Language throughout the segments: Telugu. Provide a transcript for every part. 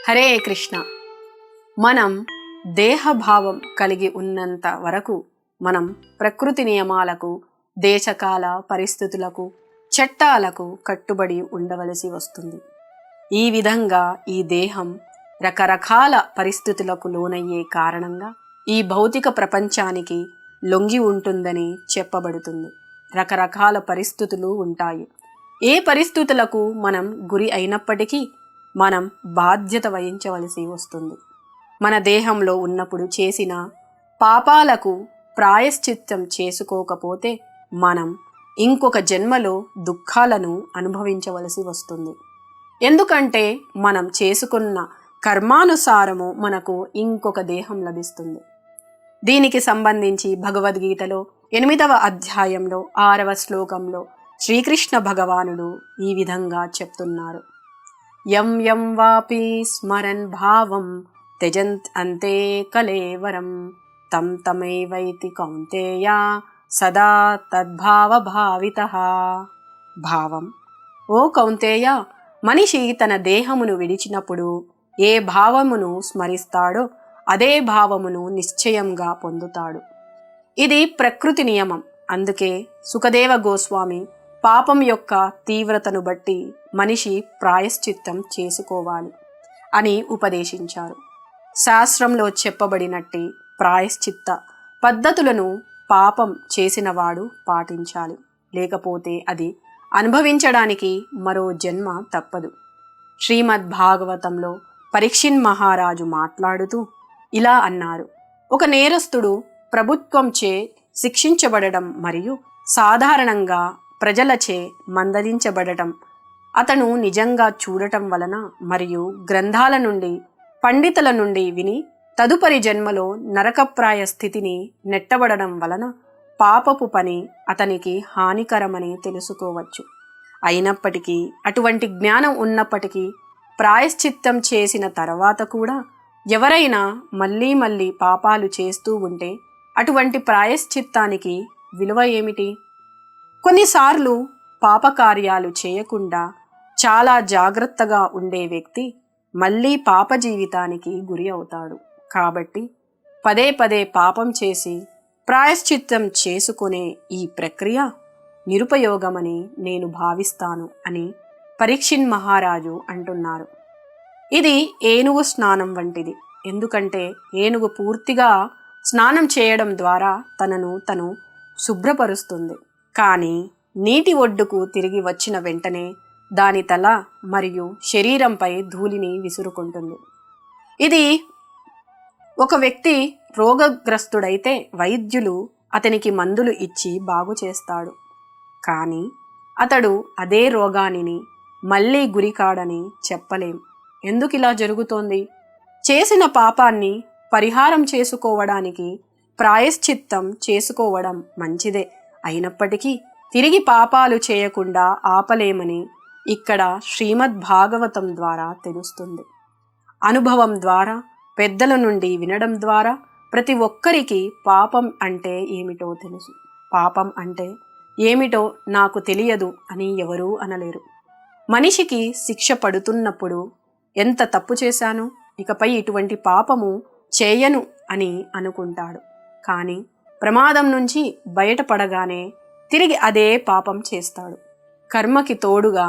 హరే కృష్ణ. మనం దేహభావం కలిగి ఉన్నంత వరకు మనం ప్రకృతి నియమాలకు, దేశకాల పరిస్థితులకు, చట్టాలకు కట్టుబడి ఉండవలసి వస్తుంది. ఈ విధంగా ఈ దేహం రకరకాల పరిస్థితులకు లోనయ్యే కారణంగా ఈ భౌతిక ప్రపంచానికి లొంగి ఉంటుందని చెప్పబడుతుంది. రకరకాల పరిస్థితులు ఉంటాయి. ఏ పరిస్థితులకు మనం గురి అయినప్పటికీ మనం బాధ్యత వహించవలసి వస్తుంది. మన దేహంలో ఉన్నప్పుడు చేసిన పాపాలకు ప్రాయశ్చిత్తం చేసుకోకపోతే మనం ఇంకొక జన్మలో దుఃఖాలను అనుభవించవలసి వస్తుంది. ఎందుకంటే మనం చేసుకున్న కర్మానుసారము మనకు ఇంకొక దేహం లభిస్తుంది. దీనికి సంబంధించి భగవద్గీతలో 8వ అధ్యాయంలో 6వ శ్లోకంలో శ్రీకృష్ణ భగవానుడు ఈ విధంగా చెప్తున్నారు. యం యం వాపి స్మరన్ భావం త్యజంత్ అంతే కలేవరం తం తమైవైతి కౌంతేయ సదా తద్భావ భావితః. భావం: ఓ కౌంతేయ, మనిషి తన దేహమును విడిచినప్పుడు ఏ భావమును స్మరిస్తాడో అదే భావమును నిశ్చయంగా పొందుతాడు. ఇది ప్రకృతి నియమం. అందుకే సుఖదేవ గోస్వామి పాపం యొక్క తీవ్రతను బట్టి మనిషి ప్రాయశ్చిత్తం చేసుకోవాలి అని ఉపదేశించారు. శాస్త్రంలో చెప్పబడినట్టి ప్రాయశ్చిత్త పద్ధతులను పాపం చేసినవాడు పాటించాలి. లేకపోతే అది అనుభవించడానికి మరో జన్మ తప్పదు. శ్రీమద్ భాగవతంలో పరీక్షిత్ మహారాజు మాట్లాడుతూ ఇలా అన్నారు. ఒక నేరస్తుడు ప్రభుత్వంచే శిక్షించబడడం మరియు సాధారణంగా ప్రజలచే మందలించబడటం అతను నిజంగా చూడటం వలన మరియు గ్రంథాల నుండి, పండితుల నుండి విని తదుపరి జన్మలో నరకప్రాయ స్థితిని నెట్టబడడం వలన పాపపు పని అతనికి హానికరమని తెలుసుకోవచ్చు. అయినప్పటికీ అటువంటి జ్ఞానం ఉన్నప్పటికీ ప్రాయశ్చిత్తం చేసిన తర్వాత కూడా ఎవరైనా మళ్ళీ మళ్ళీ పాపాలు చేస్తూ ఉంటే అటువంటి ప్రాయశ్చిత్తానికి విలువ ఏమిటి? కొన్నిసార్లు పాపకార్యాలు చేయకుండా చాలా జాగ్రత్తగా ఉండే వ్యక్తి మళ్ళీ పాప జీవితానికి గురి అవుతాడు. కాబట్టి పదే పదే పాపం చేసి ప్రాయశ్చిత్తం చేసుకునే ఈ ప్రక్రియ నిరుపయోగమని నేను భావిస్తాను అని పరీక్షిత్ మహారాజు అంటున్నారు. ఇది ఏనుగు స్నానం వంటిది. ఎందుకంటే ఏనుగు పూర్తిగా స్నానం చేయడం ద్వారా తనను తను శుభ్రపరుస్తుంది. కానీ నీటి ఒడ్డుకు తిరిగి వచ్చిన వెంటనే దాని తల మరియు శరీరంపై ధూళిని విసురుకుంటుంది. ఇది ఒక వ్యక్తి రోగగ్రస్తుడైతే వైద్యులు అతనికి మందులు ఇచ్చి బాగు చేస్తాడు. కానీ అతడు అదే రోగానిని మళ్ళీ గురికాడని చెప్పలేం. ఎందుకు ఇలా జరుగుతోంది? చేసిన పాపాన్ని పరిహారం చేసుకోవడానికి ప్రాయశ్చిత్తం చేసుకోవడం మంచిదే. అయినప్పటికీ తిరిగి పాపాలు చేయకుండా ఆపలేమని ఇక్కడ శ్రీమద్ భాగవతం ద్వారా తెలుస్తుంది. అనుభవం ద్వారా, పెద్దల నుండి వినడం ద్వారా ప్రతి ఒక్కరికి పాపం అంటే ఏమిటో తెలుసు. పాపం అంటే ఏమిటో నాకు తెలియదు అని ఎవరూ అనలేరు. మనిషికి శిక్ష పడుతున్నప్పుడు ఎంత తప్పు చేశాను, ఇకపై ఇటువంటి పాపము చేయను అని అనుకుంటాడు. కానీ ప్రమాదం నుంచి బయటపడగానే తిరిగి అదే పాపం చేస్తాడు. కర్మకి తోడుగా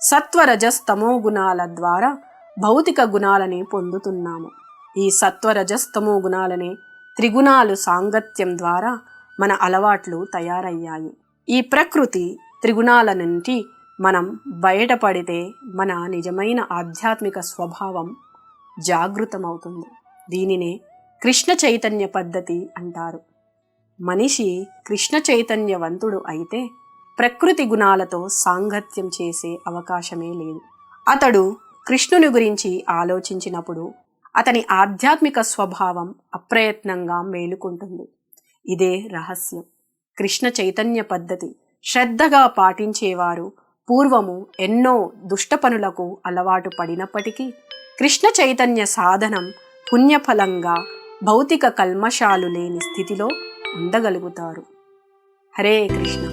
సత్వరజస్తమో గుణాల ద్వారా భౌతిక గుణాలని పొందుతున్నాము. ఈ సత్వరజస్తమో గుణాలనే త్రిగుణాలు సాంగత్యం ద్వారా మన అలవాట్లు తయారయ్యాయి. ఈ ప్రకృతి త్రిగుణాల నుండి మనం బయటపడితే మన నిజమైన ఆధ్యాత్మిక స్వభావం జాగృతమవుతుంది. దీనినే కృష్ణ చైతన్య పద్ధతి అంటారు. మనిషి కృష్ణ చైతన్యవంతుడు అయితే ప్రకృతి గుణాలతో సాంగత్యం చేసే అవకాశమే లేదు. అతడు కృష్ణుని గురించి ఆలోచించినప్పుడు అతని ఆధ్యాత్మిక స్వభావం అప్రయత్నంగా మేలుకుంటుంది. ఇదే రహస్యం. కృష్ణ చైతన్య పద్ధతి శ్రద్ధగా పాటించేవారు పూర్వము ఎన్నో దుష్ట పనులకు అలవాటు పడినప్పటికీ కృష్ణ చైతన్య సాధనం పుణ్యఫలంగా భౌతిక కల్మషాలు లేని స్థితిలో ఉండగలుగుతారు. హరే కృష్ణ.